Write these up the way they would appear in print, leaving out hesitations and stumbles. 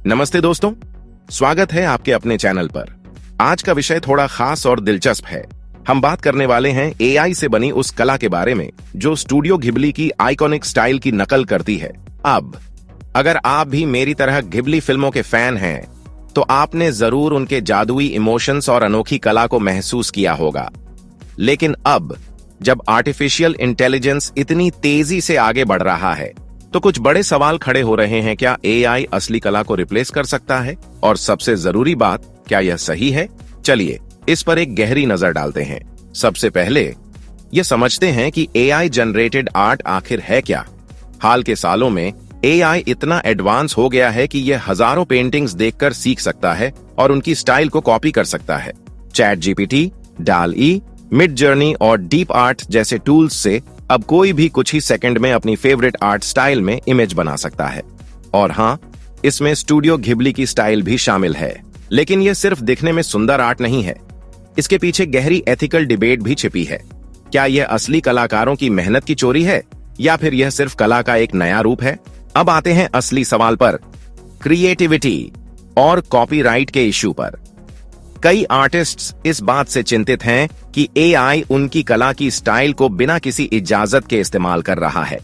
नमस्ते दोस्तों, स्वागत है आपके अपने चैनल पर। आज का विषय थोड़ा खास और दिलचस्प है। हम बात करने वाले हैं एआई से बनी उस कला के बारे में जो स्टूडियो घिबली की आइकॉनिक स्टाइल की नकल करती है। अब अगर आप भी मेरी तरह घिबली फिल्मों के फैन हैं, तो आपने जरूर उनके जादुई इमोशंस और अनोखी कला को महसूस किया होगा। लेकिन अब जब आर्टिफिशियल इंटेलिजेंस इतनी तेजी से आगे बढ़ रहा है, तो कुछ बड़े सवाल खड़े हो रहे हैं। क्या एआई असली कला को रिप्लेस कर सकता है? और सबसे जरूरी बात, क्या यह सही है? चलिए इस पर एक गहरी नजर डालते हैं। सबसे पहले यह समझते हैं कि एआई जनरेटेड आर्ट आखिर है क्या। हाल के सालों में एआई इतना एडवांस हो गया है कि यह हजारों पेंटिंग्स देखकर सीख सकता है और उनकी स्टाइल को कॉपी कर सकता है। चैट जीपीटी, डाल-ई, मिडजर्नी और डीप आर्ट जैसे टूल्स से अब कोई भी कुछ ही सेकंड में अपनी फेवरेट आर्ट स्टाइल में इमेज बना सकता है। और हाँ, इसमें स्टूडियो घिबली की स्टाइल भी शामिल है। लेकिन यह सिर्फ दिखने में सुंदर आर्ट नहीं है, इसके पीछे गहरी एथिकल डिबेट भी छिपी है। क्या यह असली कलाकारों की मेहनत की चोरी है, या फिर यह सिर्फ कला का एक नया रूप है? अब आते हैं असली सवाल पर, क्रिएटिविटी और कॉपीराइट के इश्यू पर। कई आर्टिस्ट्स इस बात से चिंतित हैं कि एआई उनकी कला की स्टाइल को बिना किसी इजाजत के इस्तेमाल कर रहा है।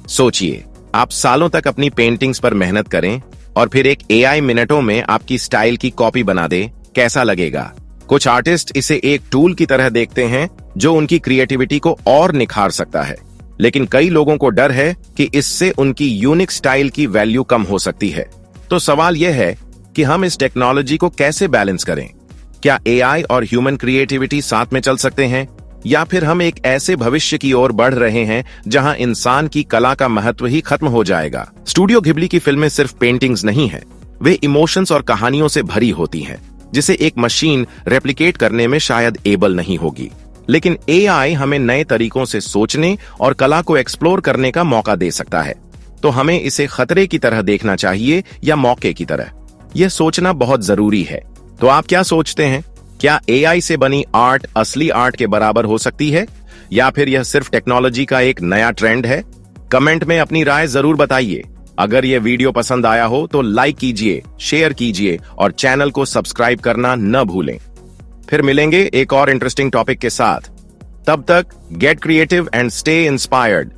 सोचिए, आप सालों तक अपनी पेंटिंग्स पर मेहनत करें और फिर एक एआई मिनटों में आपकी स्टाइल की कॉपी बना दे, कैसा लगेगा? कुछ आर्टिस्ट इसे एक टूल की तरह देखते हैं जो उनकी क्रिएटिविटी को और निखार सकता है, लेकिन कई लोगों को डर है कि इससे उनकी यूनिक स्टाइल की वैल्यू कम हो सकती है। तो सवाल यह है कि हम इस टेक्नोलॉजी को कैसे बैलेंस करें? क्या एआई और ह्यूमन क्रिएटिविटी साथ में चल सकते हैं, या फिर हम एक ऐसे भविष्य की ओर बढ़ रहे हैं जहां इंसान की कला का महत्व ही खत्म हो जाएगा? स्टूडियो घिबली की फिल्में सिर्फ पेंटिंग्स नहीं है, वे इमोशंस और कहानियों से भरी होती हैं, जिसे एक मशीन रेप्लिकेट करने में शायद एबल नहीं होगी। लेकिन एआई हमें नए तरीकों से सोचने और कला को एक्सप्लोर करने का मौका दे सकता है। तो हमें इसे खतरे की तरह देखना चाहिए या मौके की तरह? यह सोचना बहुत जरूरी है। तो आप क्या सोचते हैं? क्या एआई से बनी आर्ट असली आर्ट के बराबर हो सकती है, या फिर यह सिर्फ टेक्नोलॉजी का एक नया ट्रेंड है? कमेंट में अपनी राय जरूर बताइए। अगर यह वीडियो पसंद आया हो तो लाइक कीजिए, शेयर कीजिए और चैनल को सब्सक्राइब करना न भूलें। फिर मिलेंगे एक और इंटरेस्टिंग टॉपिक के साथ। तब तक get creative and stay inspired.